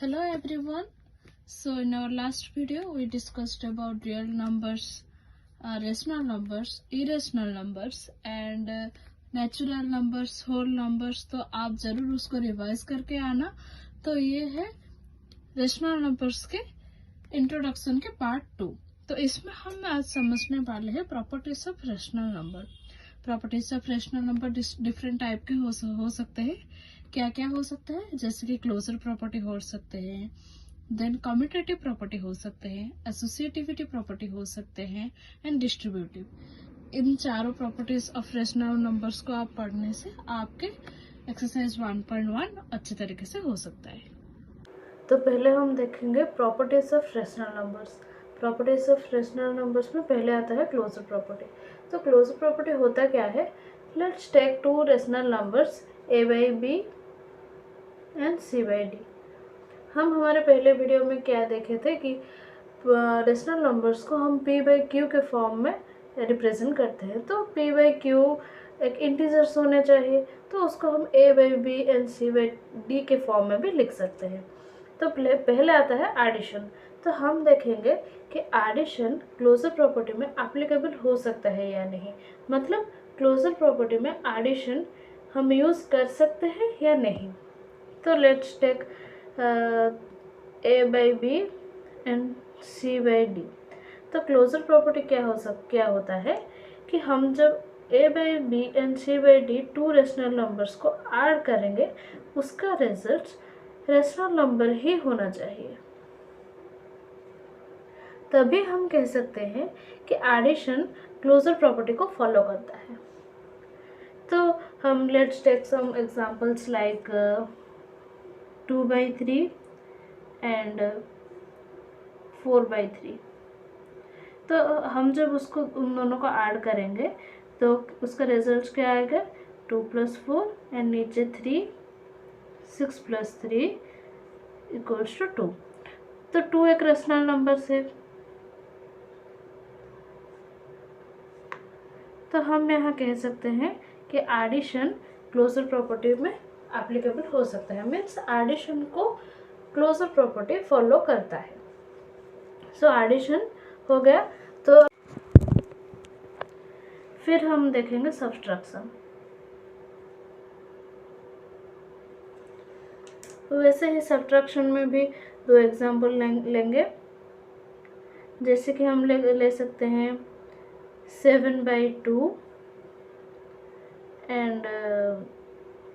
Hello everyone. So in our last video we discussed about real numbers, rational numbers, irrational numbers and natural numbers, whole numbers. तो आप जरूर उसको revise करके आना। तो ये है रेशनल नंबर्स के इंट्रोडक्शन के पार्ट 2। तो इसमें हम आज समझने वाले हैं properties of rational number. Properties of rational number different type के हो सकते हैं। क्या क्या हो सकता है, जैसे कि क्लोजर प्रॉपर्टी हो सकते हैं, देन कम्यूटेटिव प्रॉपर्टी हो सकते हैं, एसोसिएटिविटी प्रॉपर्टी हो सकते हैं एंड डिस्ट्रीब्यूटिव। इन चारों प्रॉपर्टीज ऑफ रेशनल नंबर्स को आप पढ़ने से आपके एक्सरसाइज 1.1 अच्छे तरीके से हो सकता है। तो पहले हम देखेंगे properties of rational numbers. Properties of rational numbers में पहले आता है क्लोजर प्रॉपर्टी। तो क्लोजर प्रॉपर्टी होता क्या है? Let's take two rational numbers a by b and c by d। हम हमारे पहले वीडियो में क्या देखे थे कि रेशनल नंबर्स को हम p by q के फॉर्म में रिप्रेजेंट करते हैं। तो p by q एक इंटीजर्स होने चाहिए, तो उसको हम a by b and c by d के फॉर्म में भी लिख सकते हैं। तो पहले आता है एडिशन। तो हम देखेंगे कि एडिशन क्लोजर प्रॉपर्टी में एप्लीकेबल हो सकता है या नहीं, मतलब क्लोजर प्रॉपर्टी में एडिशन हम यूज़ कर सकते हैं या नहीं। तो let's take a by b and c by d। तो क्लोजर प्रॉपर्टी क्या होता है कि हम जब a by b and c by d two rational numbers को ऐड करेंगे, उसका रिजल्ट रेशनल नंबर ही होना चाहिए, तभी हम कह सकते हैं कि एडिशन क्लोजर प्रॉपर्टी को फॉलो करता है। तो हम let's take some examples like 2 by 3 and 4 by 3। तो हम जब उसको उन दोनों को ऐड करेंगे तो उसका रिजल्ट क्या आएगा? 2 + 4 एंड नीचे 3, 6 + 3 = 2। तो 2 एक रेशनल नंबर से, तो हम यहाँ कह सकते हैं कि एडिशन क्लोजर प्रॉपर्टी में एप्लीकेबल हो सकता है, मीन्स एडिशन को क्लोजर प्रॉपर्टी फॉलो करता है। सो एडिशन हो गया। तो फिर हम देखेंगे सब्सट्रैक्शन। वैसे ही सब्सट्रैक्शन में भी 2 एग्जाम्पल लेंगे, जैसे कि हम ले सकते हैं 7 by 2 एंड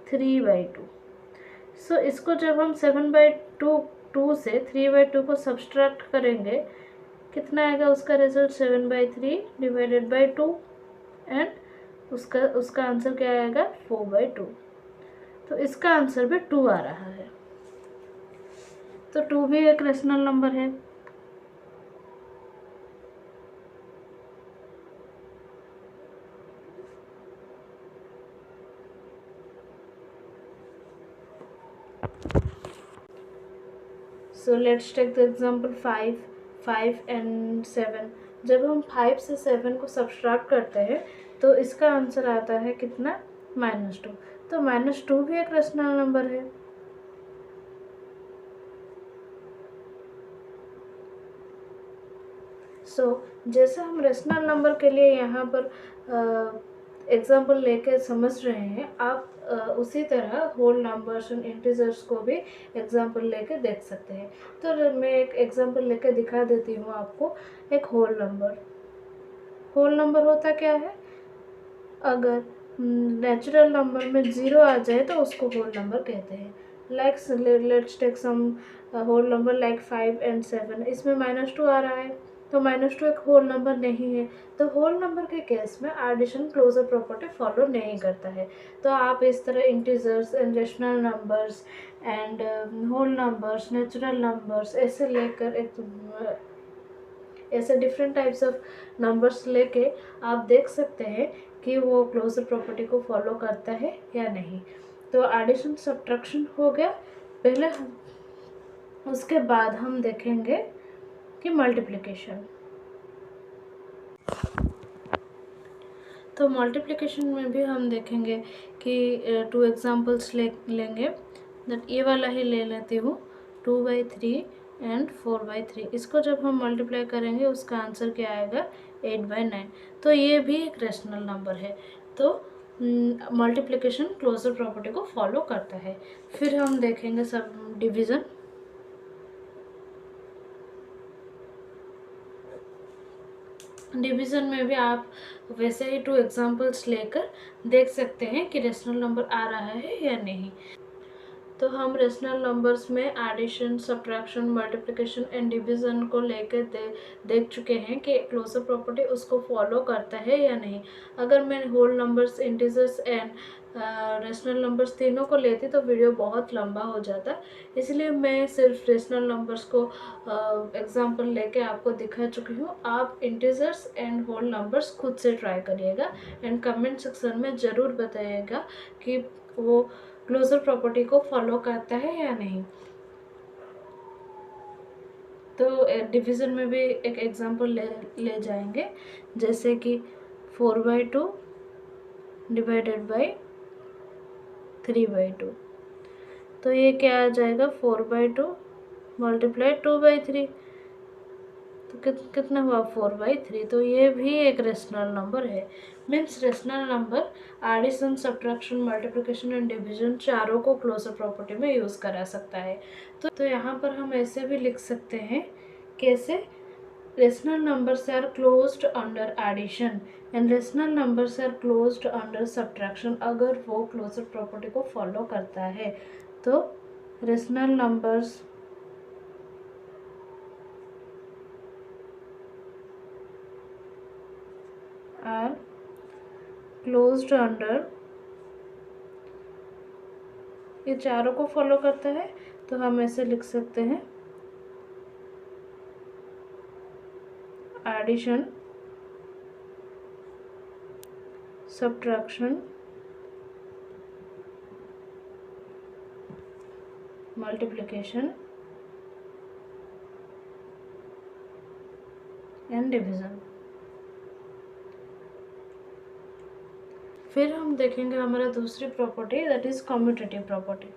3 by 2। सो इसको जब हम 7 by 2 से 3 by 2 को सब्सट्रैक्ट करेंगे, कितना आएगा? उसका result 7 by 3 divided by 2 and उसका आंसर क्या आएगा? 4 by 2। तो इसका आंसर भी 2 आ रहा है। तो 2 भी एक रेशनल नंबर है। So let's take the example 5 and 7। जब हम 5 से 7 को सब्सट्रैक्ट करते हैं तो इसका आंसर आता है कितना? -2। तो -2 भी एक रेशनल नंबर है। जैसे हम रेशनल नंबर के लिए यहाँ पर एग्जाम्पल लेके समझ रहे हैं, आप उसी तरह होल नंबर्स एंड इंटीजर्स को भी एग्जाम्पल लेके देख सकते हैं। तो मैं एक एग्जाम्पल लेके दिखा देती हूँ आपको। एक होल नंबर होता क्या है? अगर नेचुरल नंबर में 0 आ जाए तो उसको होल नंबर कहते हैं। Like let's take some whole number like 5 and 7। इसमें -2 आ रहा है, तो -2 एक होल नंबर नहीं है। तो होल नंबर के केस में एडिशन क्लोजर प्रॉपर्टी फॉलो नहीं करता है। तो आप इस तरह integers and rational numbers and whole numbers, natural numbers ऐसे लेकर ऐसे डिफरेंट टाइप्स ऑफ नंबर्स लेके आप देख सकते हैं कि वो क्लोजर प्रॉपर्टी को फॉलो करता है या नहीं। तो एडिशन सब्ट्रैक्शन हो गया पहले। उसके बाद हम देखेंगे कि मल्टीप्लिकेशन। तो मल्टीप्लिकेशन में भी हम देखेंगे कि 2 एग्जांपल्स लेंगे। दैट ये वाला ही ले लेती हूँ। 2/3 एंड 4/3। इसको जब हम मल्टीप्लाई करेंगे उसका आंसर क्या आएगा 8/9। तो ये भी एक रेशनल नंबर है। तो मल्टीप्लिकेशन क्लोजर प्रॉपर्टी को फॉलो करता है। फिर हम देखेंगे सब डिवीज़न। डिवीज़न में भी आप वैसे ही 2 एग्जांपल्स लेकर देख सकते हैं कि रेशनल नंबर आ रहा है या नहीं। तो हम रेशनल नंबर्स में addition, subtraction, multiplication and division को लेकर देख चुके हैं कि क्लोजर प्रॉपर्टी उसको फॉलो करता है या नहीं। अगर मैं whole numbers, integers and rational numbers तीनों को लेती तो वीडियो बहुत लंबा हो जाता, इसलिए मैं सिर्फ रेशनल नंबर्स को एग्जांपल लेके आपको दिखा चुकी हूँ। आप इंटीजर्स एंड होल नंबर्स खुद से ट्राई करिएगा एंड कमेंट सेक्शन में ज़रूर बताइएगा कि वो क्लोजर प्रॉपर्टी को फॉलो करता है या नहीं। तो डिवीज़न में भी एक एग्जांपल ले जाएंगे, जैसे कि 4/2 डिवाइडेड बाई 3/2। तो ये क्या आ जाएगा 4/2 मल्टीप्लाई 2/3। तो कितना हुआ 4/3। तो ये भी एक रेशनल नंबर है। Means rational number addition, subtraction, multiplication and division चारों को क्लोजर प्रॉपर्टी में यूज़ करा सकता है। तो यहाँ पर हम ऐसे भी लिख सकते हैं, कैसे? Rational numbers are closed under addition and rational numbers are closed under subtraction, अगर वो क्लोजर प्रॉपर्टी को फॉलो करता है। तो rational numbers are closed under, ये चारों को फॉलो करता है। तो हम ऐसे लिख सकते हैं, addition, subtraction, multiplication and division. फिर हम देखेंगे हमारा दूसरी property, that is commutative property.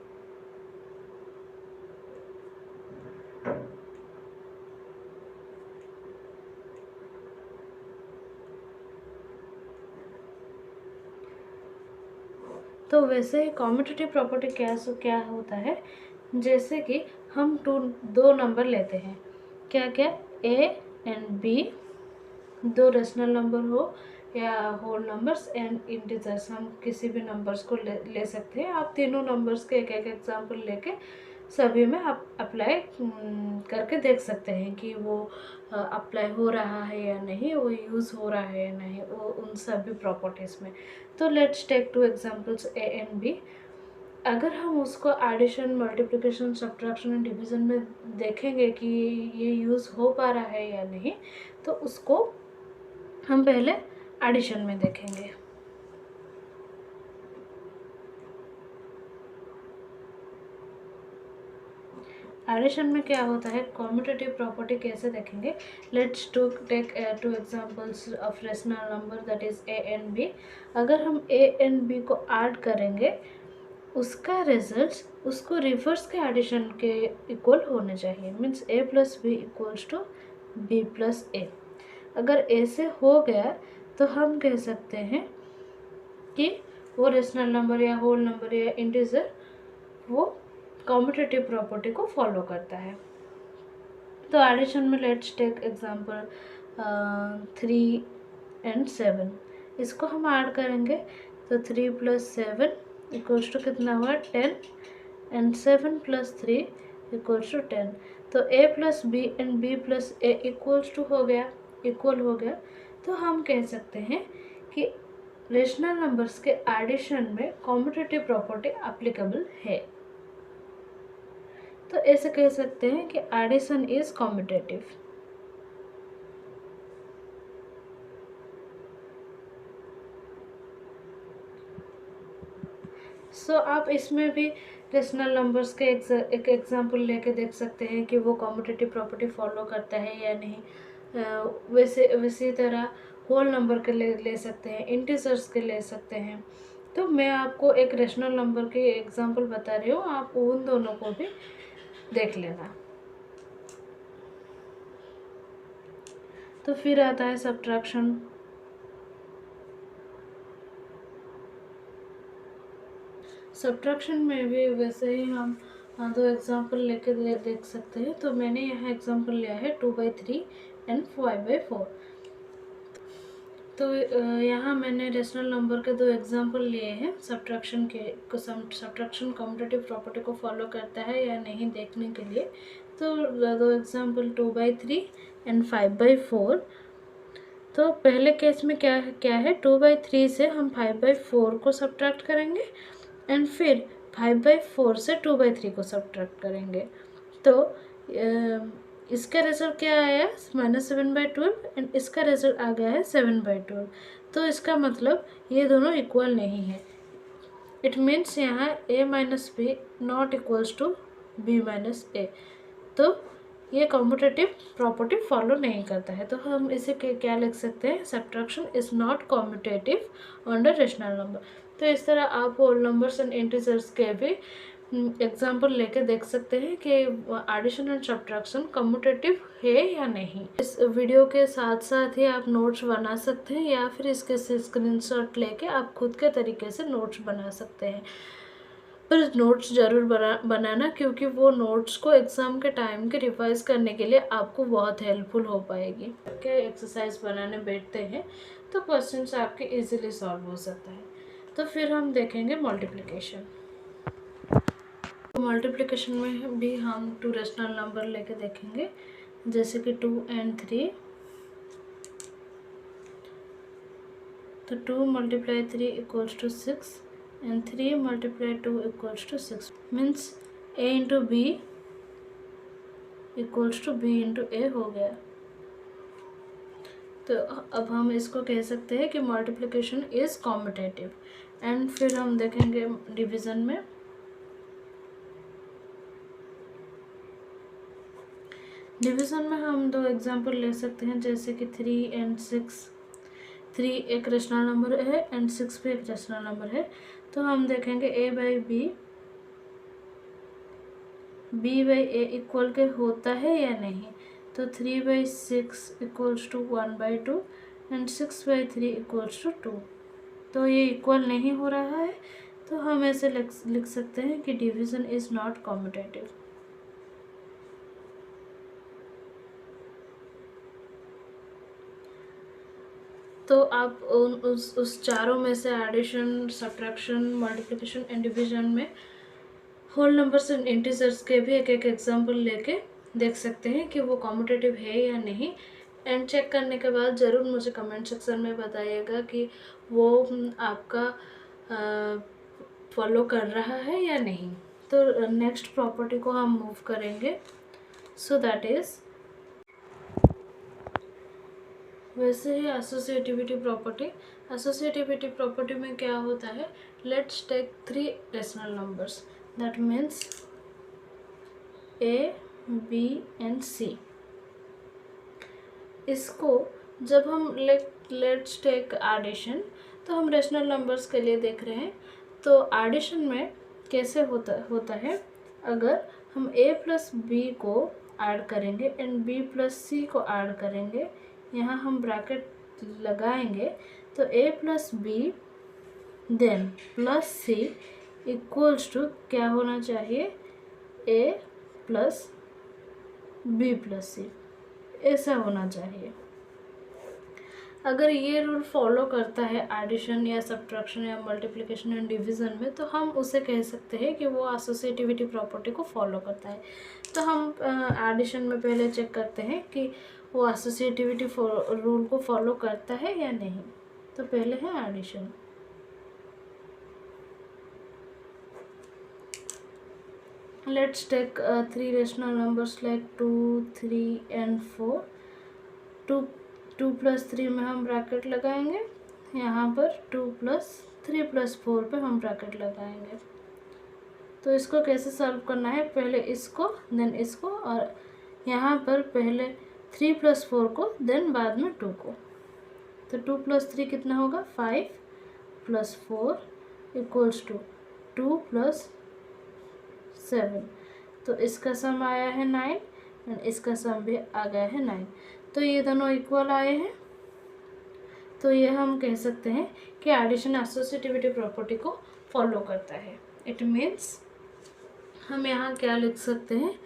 तो वैसे ही कम्यूटेटिव प्रॉपर्टी क्या होता है, जैसे कि हम दो नंबर लेते हैं, क्या क्या, ए एंड बी, दो रेशनल नंबर हो या होल नंबर्स एंड इंटीजर्स, हम किसी भी नंबर्स को ले सकते हैं। आप तीनों नंबर्स के एक एक एग्जांपल लेके सभी में आप अप्लाई करके देख सकते हैं कि वो अप्लाई हो रहा है या नहीं, वो यूज़ हो रहा है या नहीं, वो उन सभी प्रॉपर्टीज़ में। तो let's take 2 examples A and B. अगर हम उसको addition, multiplication, subtraction and division में देखेंगे कि ये यूज़ हो पा रहा है या नहीं, तो उसको हम पहले एडिशन में देखेंगे। एडिशन में क्या होता है, कम्यूटेटिव प्रॉपर्टी कैसे देखेंगे, let's take 2 examples of rational number, that is A and B. अगर हम ए एंड बी को ऐड करेंगे, उसका रिजल्ट उसको रिवर्स के एडिशन के इक्वल होने चाहिए। Means A plus B equals to B plus A. अगर ऐसे हो गया तो हम कह सकते हैं कि वो रेशनल नंबर या होल नंबर या इंटीजर वो कम्यूटेटिव प्रॉपर्टी को फॉलो करता है। तो एडिशन में लेट्स टेक एग्जांपल 3 एंड 7। इसको हम ऐड करेंगे तो 3 + 7 इक्वल्स टू कितना हुआ 10 एंड 7 + 3 इक्वल्स टू 10। तो a plus B and b plus A equals to equal हो गया। तो हम कह सकते हैं कि रेशनल नंबर्स के एडिशन में कम्यूटेटिव प्रॉपर्टी एप्लीकेबल है। तो ऐसे कह सकते हैं कि एडिशन इज कम्यूटेटिव। सो आप इसमें भी रेशनल नंबर्स के एक एग्जांपल लेके देख सकते हैं कि वो कम्यूटेटिव प्रॉपर्टी फॉलो करता है या नहीं। वैसी तरह होल नंबर के ले सकते हैं, इंटीजर्स के ले सकते हैं। तो मैं आपको एक रेशनल नंबर के एग्जांपल बता रही हूँ, आप उन दोनों को भी देख लेना। तो फिर आता है सब्ट्रैक्शन। सब्ट्रैक्शन में भी वैसे ही हम दो एग्जांपल लेके देख सकते हैं। तो मैंने यहाँ एग्जांपल लिया है 2/3 एंड 5/4। तो यहाँ मैंने रेशनल नंबर के दो एग्जांपल लिए हैं सब्ट्रैक्शन के। सब्ट्रैक्शन कम्यूटेटिव प्रॉपर्टी को फॉलो करता है या नहीं देखने के लिए। तो दो एग्जांपल 2/3 एंड 5/4। तो पहले केस में क्या है 2/3 से हम 5/4 को सब्ट्रैक्ट करेंगे एंड फिर 5/4 से 2/3 को सब्ट्रैक्ट करेंगे। तो इसका रिजल्ट क्या आया -7/12 एंड इसका रिजल्ट आ गया है 7/12। तो इसका मतलब ये दोनों इक्वल नहीं है। इट मीन्स यहाँ a - b not equals to b - a। तो ये कम्यूटेटिव प्रॉपर्टी फॉलो नहीं करता है। तो हम इसे क्या लिख सकते हैं, subtraction is not commutative under rational number. तो इस तरह आप होल नंबर्स एंड इंटीजर्स के भी एग्जाम्पल लेके देख सकते हैं कि एडिशन एंड सब्ट्रैक्शन कम्यूटेटिव है या नहीं। इस वीडियो के साथ साथ ही आप नोट्स बना सकते हैं या फिर इसके स्क्रीनशॉट लेके आप खुद के तरीके से नोट्स बना सकते हैं। पर नोट्स ज़रूर बनाना, क्योंकि वो नोट्स को एग्ज़ाम के टाइम के रिवाइज करने के लिए आपको बहुत हेल्पफुल हो पाएगी। के एक्सरसाइज बनाने बैठते हैं तो क्वेश्चंस आपके इजीली सॉल्व हो सकता है। तो फिर हम देखेंगे मल्टीप्लिकेशन। मल्टीप्लिकेशन में भी हम 2 रेशनल नंबर लेके देखेंगे, जैसे कि 2 and 3। तो 2 × 3 = 6 and 3 × 2 = 6 means a × b = b × a हो गया। तो अब हम इसको कह सकते हैं कि मल्टीप्लिकेशन इज कॉम्यूटेटिव। एंड फिर हम देखेंगे डिवीज़न में। डिवीज़न में हम दो एग्जांपल ले सकते हैं, जैसे कि 3 and 6। 3 एक रेशनल नंबर है एंड 6 भी एक रेशनल नंबर है। तो हम देखेंगे a/b b/a इक्वल के होता है या नहीं। तो 3/6 = 1/2 एंड 6/3 = 2। तो ये इक्वल नहीं हो रहा है। तो हम ऐसे लिख सकते हैं कि डिवीज़न इज़ नॉट कॉम्यूटेटिव। तो आप उस चारों में से addition, subtraction, multiplication and division में होल नंबर्स एंड इंटीजर्स के भी एक एग्जांपल लेके देख सकते हैं कि वो कॉम्यूटेटिव है या नहीं। एंड चेक करने के बाद ज़रूर मुझे कमेंट सेक्शन में बताइएगा कि वो आपका फॉलो कर रहा है या नहीं। तो नेक्स्ट प्रॉपर्टी को हम मूव करेंगे। सो दैट इज़ वैसे ही एसोसिएटिविटी प्रॉपर्टी। एसोसिएटिविटी प्रॉपर्टी में क्या होता है, let's take 3 rational numbers, that means a, b and c। इसको जब हम लेट्स टेक एडिशन, तो हम रेशनल नंबर्स के लिए देख रहे हैं। तो एडिशन में कैसे होता है, अगर हम a + b को ऐड करेंगे एंड b + c को ऐड करेंगे, यहाँ हम ब्रैकेट लगाएंगे। तो a + b देन +c = क्या होना चाहिए, a + b + c, ऐसा होना चाहिए। अगर ये रूल फॉलो करता है एडिशन या सब्ट्रैक्शन या मल्टीप्लिकेशन एंड डिवीज़न में, तो हम उसे कह सकते हैं कि वो एसोसिएटिविटी प्रॉपर्टी को फॉलो करता है। तो हम एडिशन में पहले चेक करते हैं कि वो एसोसिएटिविटी रूल को फॉलो करता है या नहीं। तो पहले है addition. Let's take 3 rational numbers like 2, 3 and 4। 2 + 3 में हम ब्रैकेट लगाएंगे, यहाँ पर 2 + 3 + 4 पे हम ब्रैकेट लगाएंगे। तो इसको कैसे सॉल्व करना है, पहले इसको देन इसको, और यहाँ पर पहले 3 + 4 को देन बाद में 2 को। तो 2 + 3 कितना होगा, 5 + 4 = 2 + 7। तो इसका सम आया है 9 एंड इसका सम भी आ गया है 9। तो ये दोनों इक्वल आए हैं। तो ये हम कह सकते हैं कि एडिशन एसोसिएटिविटी प्रॉपर्टी को फॉलो करता है। इट मीन्स हम यहाँ क्या लिख सकते हैं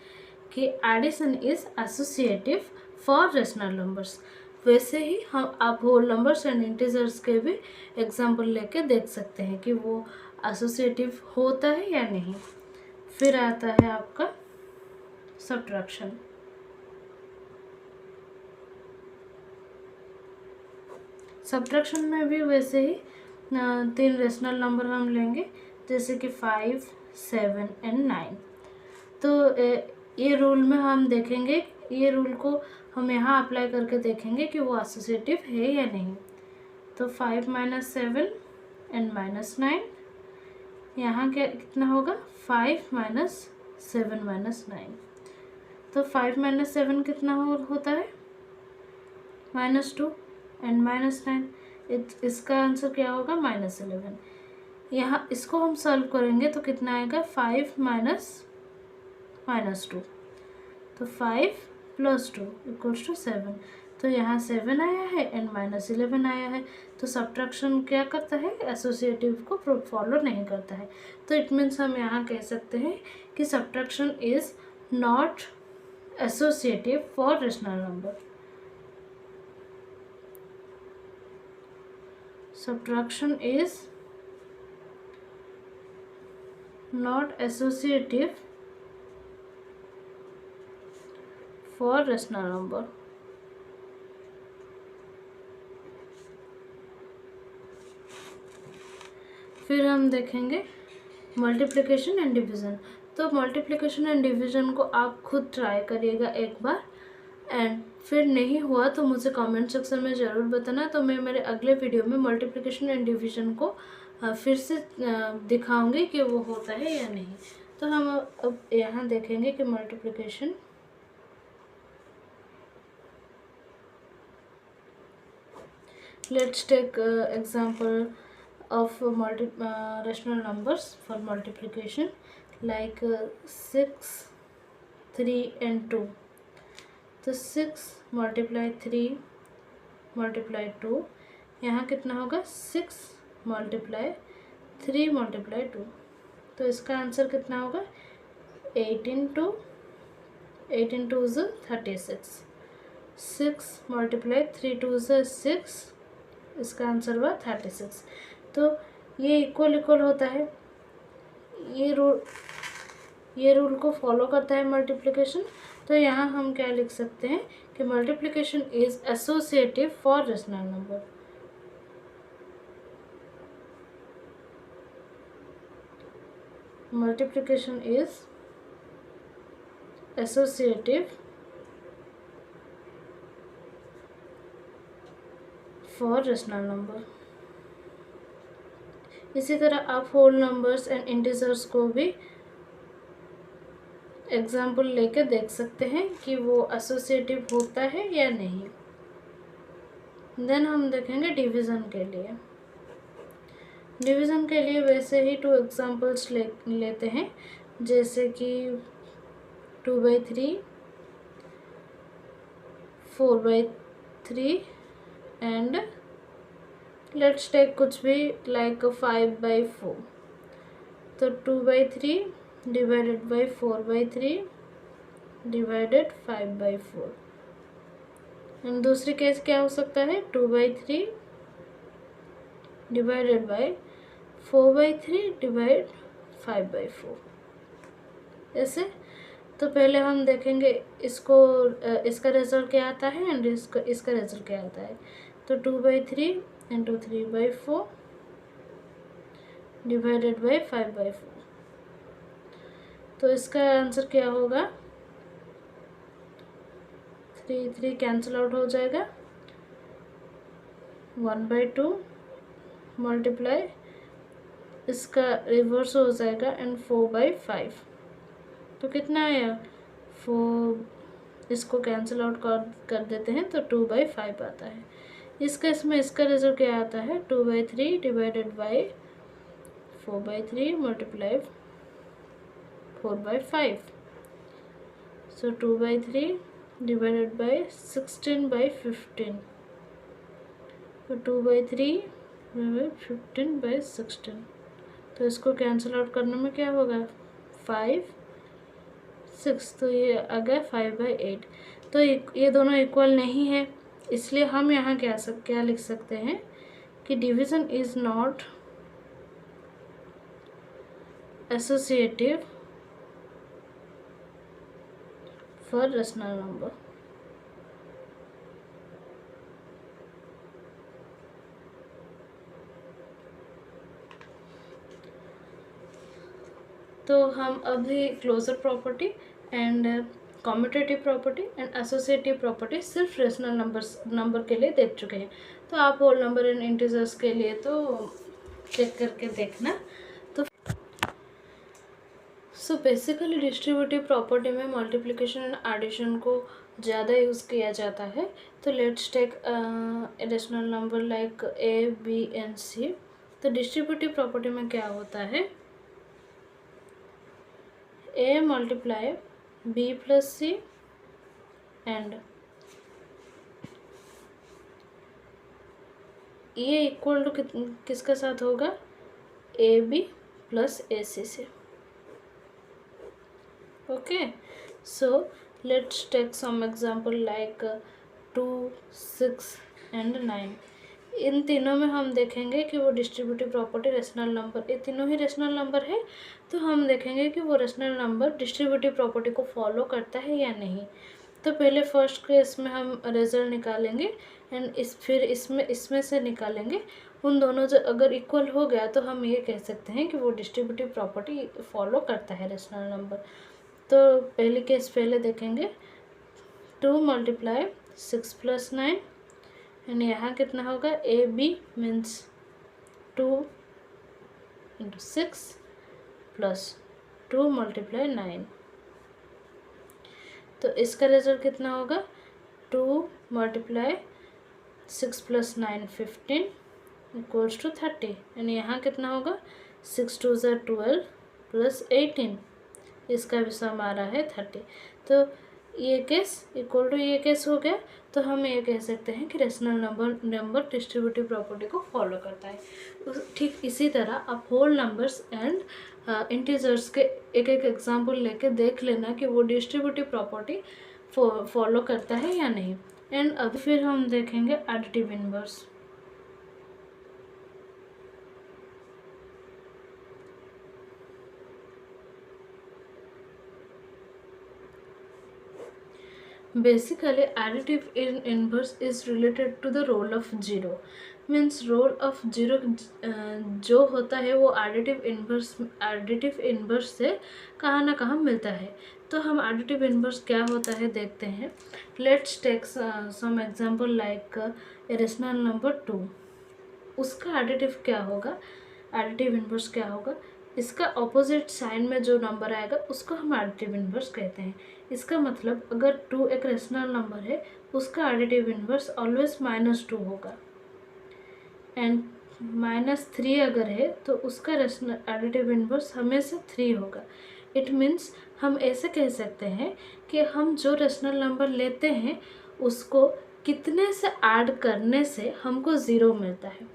कि addition is associative for rational numbers. वैसे ही हम आप होल नंबर्स एंड इंटीजर्स के भी एग्जाम्पल लेके देख सकते हैं कि वो एसोसिएटिव होता है या नहीं। फिर आता है आपका सब्ट्रैक्शन। सब्ट्रैक्शन में भी वैसे ही 3 रेशनल नंबर हम लेंगे, जैसे कि 5, 7 एंड 9। तो ये रूल में हम देखेंगे, ये रूल को हम यहाँ अप्लाई करके देखेंगे कि वो एसोसिएटिव है या नहीं। तो 5 - 7 एंड -9, यहाँ क्या कितना होगा 5 - 7 - 9। तो 5 - 7 कितना होता है -2 एंड -9, इसका आंसर क्या होगा -11। यहाँ इसको हम सॉल्व करेंगे तो कितना आएगा 5 - -2, तो 5 + 2 = 7। तो यहाँ 7 आया है एंड -11 आया है। तो सब्ट्रैक्शन क्या करता है, एसोसिएटिव को फॉलो नहीं करता है। तो इट मीन्स हम यहाँ कह सकते हैं कि subtraction is not associative for rational number. Subtraction is not associative for rational number. फिर हम देखेंगे मल्टीप्लिकेशन एंड डिवीज़न। तो मल्टीप्लिकेशन एंड डिवीज़न को आप खुद ट्राई करिएगा एक बार, एंड फिर नहीं हुआ तो मुझे कमेंट सेक्शन में ज़रूर बताना। तो मैं मेरे अगले वीडियो में मल्टीप्लिकेशन एंड डिवीज़न को फिर से दिखाऊंगी कि वो होता है या नहीं। तो हम अब यहाँ देखेंगे कि multiplication let's take example of rational numbers for multiplication, like 6, 3 and 2. तो 6 × 3 × 2, यहाँ कितना होगा 6 × 3 × 2। तो इसका आंसर कितना होगा 8 × 2 is 36। 6 × 3 2 is 6, इसका आंसर हुआ 36। तो ये इक्वल होता है, ये रूल को फॉलो करता है मल्टीप्लिकेशन। तो यहाँ हम क्या लिख सकते हैं कि multiplication is associative for rational number. Multiplication is associative for rational number. इसी तरह आप होल नंबर्स एंड इंटीजर्स को भी एग्जाम्पल लेके देख सकते हैं कि वो एसोसिएटिव होता है या नहीं। देन हम देखेंगे डिवीज़न के लिए। डिवीज़न के लिए वैसे ही 2 एग्जाम्पल्स लेते हैं, जैसे कि 2/3, 4/3 एंड लेट्स टेक कुछ भी लाइक 5/4। तो 2/3 डिवाइडेड बाई 4/3 डिवाइडेड 5/4। एंड दूसरी केस क्या हो सकता है 2/3 डिवाइडेड बाई 4/3 डिवाइड 5/4, ऐसे। तो पहले हम देखेंगे इसको, इसका रिजल्ट क्या आता है एंड इसका रिजल्ट क्या आता है। तो 2/3 × 3/4 डिवाइडेड बाई 5/4। तो इसका आंसर क्या होगा 3 कैंसिल आउट हो जाएगा, 1/2 मल्टीप्लाई इसका रिवर्स हो जाएगा एंड 4/5। तो कितना आया 4, इसको कैंसिल आउट कर देते हैं तो 2/5 आता है। इस केस में इसका रिजल्ट क्या आता है 2/3 divided by 4/3 multiply 4/5। So 2/3 divided by 16/15, तो 2/3 15/16, तो इसको कैंसिल आउट करने में क्या होगा 5 6, तो ये आ गया 5/8। तो ये दोनों इक्वल नहीं है, इसलिए हम यहाँ क्या लिख सकते हैं कि division is not associative for rational number. तो हम अभी closure property and commutative property and associative property सिर्फ रेशनल नंबर के लिए देख चुके हैं। तो आप होल नंबर एंड इंटीजर्स के लिए तो चेक करके देखना। तो सो बेसिकली डिस्ट्रीब्यूटिव प्रॉपर्टी में मल्टीप्लिकेशन एंड एडिशन को ज़्यादा यूज़ किया जाता है। तो let's take rational number like A B and C. तो डिस्ट्रीब्यूटिव प्रॉपर्टी में क्या होता है, A multiply B plus C and ये इक्वल टू किसके साथ होगा, A B plus A C से। Okay, so let's take some example like 2, 6 and 9। इन तीनों में हम देखेंगे कि वो डिस्ट्रीब्यूटिव प्रॉपर्टी रेशनल नंबर, ये तीनों ही रेशनल नंबर है, तो हम देखेंगे कि वो रेशनल नंबर डिस्ट्रीब्यूटिव प्रॉपर्टी को फॉलो करता है या नहीं। तो पहले फर्स्ट केस में हम रिजल्ट निकालेंगे एंड फिर इसमें से निकालेंगे। उन दोनों जो अगर इक्वल हो गया तो हम ये कह सकते हैं कि वो डिस्ट्रीब्यूटिव प्रॉपर्टी फॉलो करता है रेशनल नंबर। तो पहले केस पहले देखेंगे, 2 मल्टीप्लाई 6 प्लस 9 एंड यहाँ कितना होगा, A B means 2 into 6 plus 2 multiply 9, तो इसका रिजल्ट कितना होगा, 2 multiply 6 plus 9 15 equals to 30 and यहाँ कितना होगा, 6 2 ज़ा 12 प्लस 18, इसका भी सम आ रहा है 30। तो ये केस इक्वल टू ये केस हो गया। तो हम ये कह सकते हैं कि रेशनल नंबर डिस्ट्रीब्यूटिव प्रॉपर्टी को फॉलो करता है। ठीक इसी तरह आप होल नंबर्स एंड इंटीजर्स के एक एक एग्जांपल लेके देख लेना कि वो डिस्ट्रीब्यूटिव प्रॉपर्टी फॉलो करता है या नहीं। एंड अब फिर हम देखेंगे additive inverse. Basically, additive inverse is related to the role of zero. Means role of zero जो होता है वो एडिटिव इन्वर्स से कहाँ ना कहाँ मिलता है। तो हम एडिटिव इन्वर्स क्या होता है देखते हैं। Let's take some example like rational number 2, उसका एडिटिव क्या होगा, एडिटिव इन्वर्स क्या होगा, इसका ऑपोजिट साइन में जो नंबर आएगा उसको हम एडिटिव इन्वर्स कहते हैं। इसका मतलब अगर 2 एक रेशनल नंबर है, उसका एडिटिव इन्वर्स ऑलवेज -2 होगा एंड -3 अगर है तो उसका एडिटिव इन्वर्स हमेशा 3 होगा। इट मीन्स हम ऐसे कह सकते हैं कि हम जो रेशनल नंबर लेते हैं उसको कितने से ऐड करने से हमको 0 मिलता है,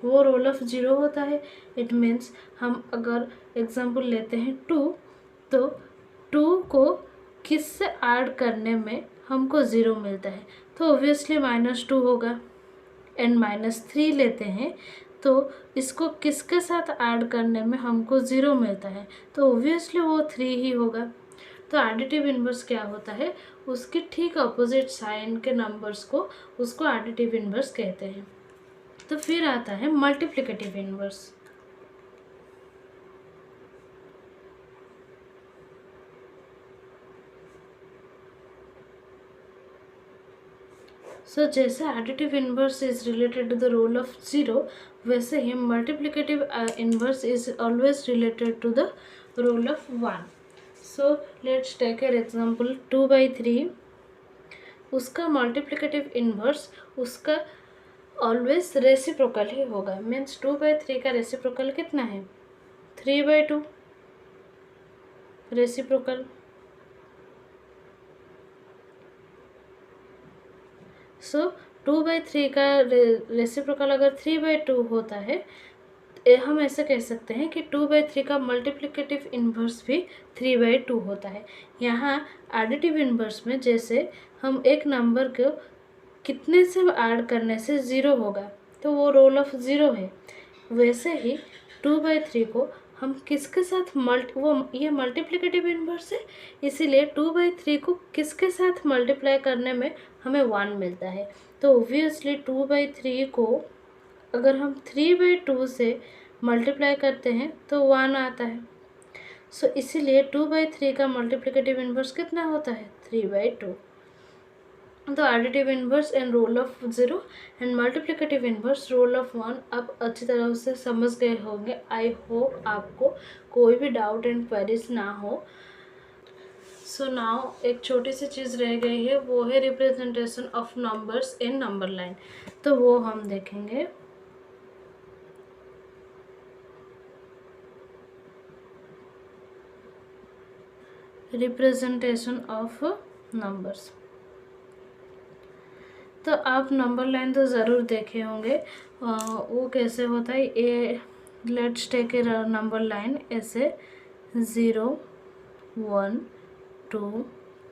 वो रोल ऑफ 0 होता है। इट मीन्स हम अगर एग्जांपल लेते हैं 2, तो 2 को किस से ऐड करने में हमको 0 मिलता है, तो ऑब्वियसली -2 होगा। एंड -3 लेते हैं तो इसको किसके साथ ऐड करने में हमको 0 मिलता है, तो ऑब्वियसली वो 3 ही होगा। तो एडिटिव इन्वर्स क्या होता है, उसके ठीक अपोजिट साइन के नंबर्स को उसको एडिटिव इन्वर्स कहते हैं। तो फिर आता है मल्टीप्लिकेटिव इन्वर्स। सो जैसे additive inverse is related to the role of 0, वैसे ही multiplicative inverse is always related to the role of 1। So let's take an example 2/3, उसका मल्टीप्लिकेटिव इन्वर्स उसका ऑलवेज रेसिप्रोकल ही होगा। मीन्स 2/3 का रेसिप्रोकल कितना है, 3/2 रेसिप्रोकल। सो 2/3 का रेसिप्रोकल अगर 3/2 होता है, हम ऐसे कह सकते हैं कि 2/3 का मल्टीप्लिकेटिव इन्वर्स भी 3/2 होता है। यहाँ एडिटिव इन्वर्स में जैसे हम एक नंबर को कितने से ऐड करने से 0 होगा, तो वो रोल ऑफ 0 है, वैसे ही 2/3 को हम किसके साथ ये मल्टीप्लिकेटिव इन्वर्स है, इसीलिए 2/3 को किसके साथ मल्टीप्लाई करने में हमें 1 मिलता है। तो ऑब्वियसली 2/3 को अगर हम 3/2 से मल्टीप्लाई करते हैं तो 1 आता है। सो इसीलिए 2/3 का मल्टीप्लिकेटिव इन्वर्स कितना होता है, 3/2। तो additive inverse and role of 0 and multiplicative inverse role of 1 आप अच्छी तरह से समझ गए होंगे। आई होप आपको कोई भी डाउट एंड क्वेरीज ना हो। सो नाउ एक छोटी सी चीज़ रह गई है, वो है representation of numbers in number line. तो वो हम देखेंगे। रिप्रेजेंटेशन ऑफ नंबर्स, तो आप नंबर लाइन तो ज़रूर देखे होंगे। वो कैसे होता है, a let's take a number line ऐसे 0 1 2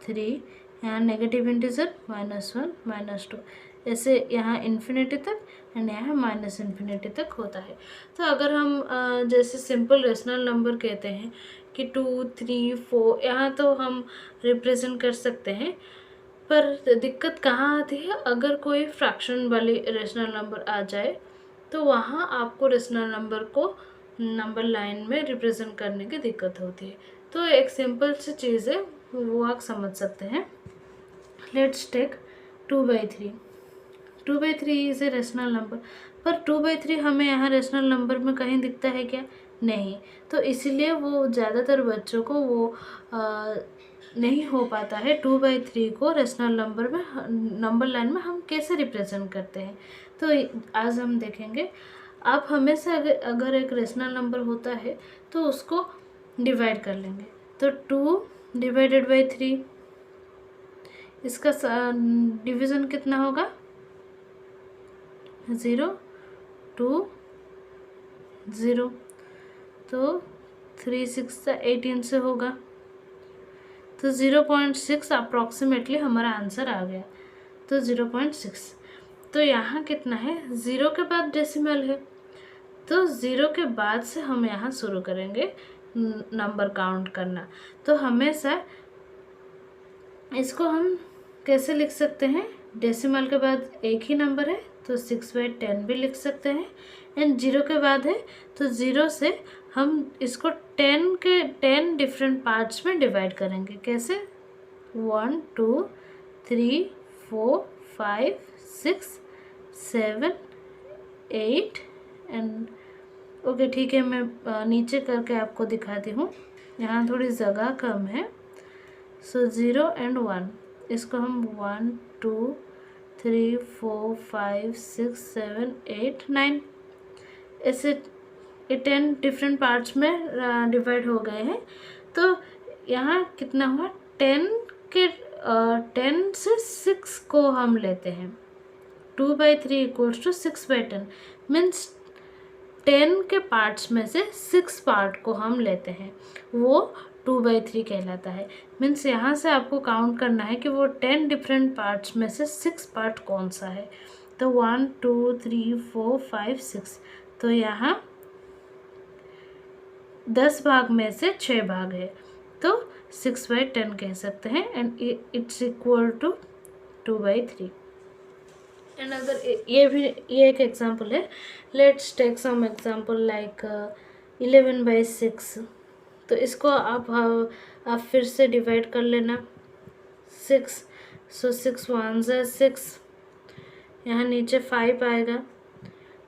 3, यहाँ नेगेटिव इंटीजर -1 -2, ऐसे यहाँ इन्फिनिटी तक एंड यहाँ माइनस इन्फिनिटी तक होता है। तो अगर हम जैसे सिंपल रेशनल नंबर कहते हैं कि 2 3 4, यहाँ तो हम रिप्रेजेंट कर सकते हैं, पर दिक्कत कहाँ आती है, अगर कोई फ्रैक्शन वाली रेशनल नंबर आ जाए तो वहाँ आपको रेशनल नंबर को नंबर लाइन में रिप्रेजेंट करने की दिक्कत होती है। तो एक सिंपल सी चीज़ है, वो आप समझ सकते हैं। Let's take 2/3। 2/3 is a rational number, पर 2/3 हमें यहाँ रेशनल नंबर में कहीं दिखता है क्या, नहीं। तो इसीलिए वो ज़्यादातर बच्चों को वो नहीं हो पाता है 2/3 को रेशनल नंबर में नंबर लाइन में हम कैसे रिप्रेजेंट करते हैं। तो आज हम देखेंगे। आप हमेशा अगर एक रेशनल नंबर होता है तो उसको डिवाइड कर लेंगे। तो 2 डिवाइडेड बाई 3, इसका डिवीज़न कितना होगा, 0 2 0। तो 3 6 18 से होगा, तो 0.6 अप्रॉक्सीमेटली हमारा आंसर आ गया। तो 0.6। तो यहाँ कितना है, 0 के बाद डेसिमल है, तो 0 के बाद से हम यहाँ शुरू करेंगे नंबर काउंट करना। तो हमेशा इसको हम कैसे लिख सकते हैं, डेसिमल के बाद एक ही नंबर है तो 6/10 भी लिख सकते हैं, एंड 0 के बाद है तो 0 से हम इसको 10 डिफरेंट पार्ट्स में डिवाइड करेंगे। कैसे, 1 2 3 4 5 6 7 8 एंड ओके ठीक है, मैं नीचे करके आपको दिखाती हूँ, यहाँ थोड़ी जगह कम है। सो 0 एंड 1, इसको हम 1 2 3 4 5 6 7 8 9 ऐसे 10 डिफरेंट पार्ट्स में डिवाइड हो गए हैं। तो यहाँ कितना हुआ, 10 से 6 को हम लेते हैं। 2/3 इक्वल्स टू 6/10 मीन्स 10 के पार्ट्स में से 6 पार्ट को हम लेते हैं, वो 2/3 कहलाता है। मीन्स यहाँ से आपको काउंट करना है कि वो 10 डिफरेंट पार्ट्स में से 6 पार्ट कौन सा है। तो 1 2 3 4 5 6, तो यहाँ 10 भाग में से 6 भाग है, तो 6/10 कह सकते हैं, and it's equal to 2/3। And अगर ये एक एग्जांपल है, let's take some example like 11/6। तो इसको आप फिर से डिवाइड कर लेना 6। सो 6 1 6, यहाँ नीचे 5 आएगा।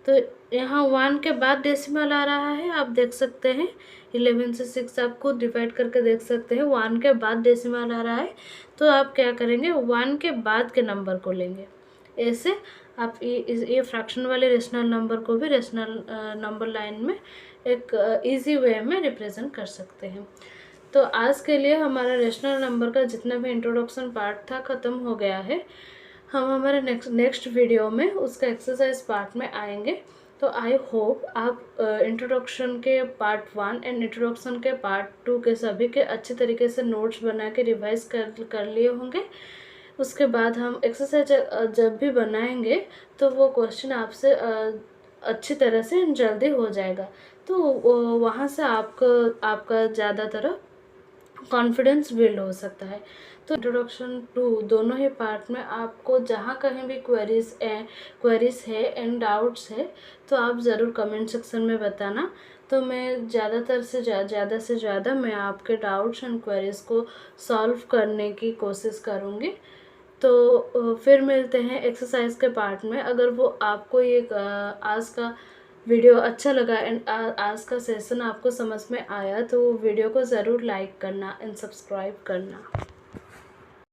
तो यहाँ 1 के बाद डेसिमल आ रहा है, आप देख सकते हैं 11 से 6 आप खुद डिवाइड करके देख सकते हैं, 1 के बाद डेसिमल आ रहा है। तो आप क्या करेंगे, 1 के बाद के नंबर को लेंगे। ऐसे आप ये फ्रैक्शन वाले रेशनल नंबर को भी रेशनल नंबर लाइन में एक इजी वे में रिप्रेजेंट कर सकते हैं। तो आज के लिए हमारा रेशनल नंबर का जितना भी इंट्रोडक्शन पार्ट था ख़त्म हो गया है। हम हमारे नेक्स्ट वीडियो में उसका एक्सरसाइज पार्ट में आएंगे। तो आई होप आप इंट्रोडक्शन के पार्ट 1 एंड इंट्रोडक्शन के पार्ट 2 के सभी के अच्छे तरीके से नोट्स बना के रिवाइज कर लिए होंगे। उसके बाद हम एक्सरसाइज जब भी बनाएंगे तो वो क्वेश्चन आपसे अच्छी तरह से जल्दी हो जाएगा। तो वहाँ से आपका ज़्यादातर कॉन्फिडेंस बिल्ड हो सकता है। तो इंट्रोडक्शन 2 दोनों ही पार्ट में आपको जहाँ कहीं भी क्वेरीज है एंड डाउट्स है तो आप ज़रूर कमेंट सेक्शन में बताना। तो मैं ज़्यादा से ज़्यादा मैं आपके डाउट्स एंड क्वेरीज को सॉल्व करने की कोशिश करूँगी। तो फिर मिलते हैं एक्सरसाइज के पार्ट में। अगर वो आपको ये आज का वीडियो अच्छा लगा एंड आज का सेशन आपको समझ में आया तो वीडियो को ज़रूर लाइक करना एंड सब्सक्राइब करना।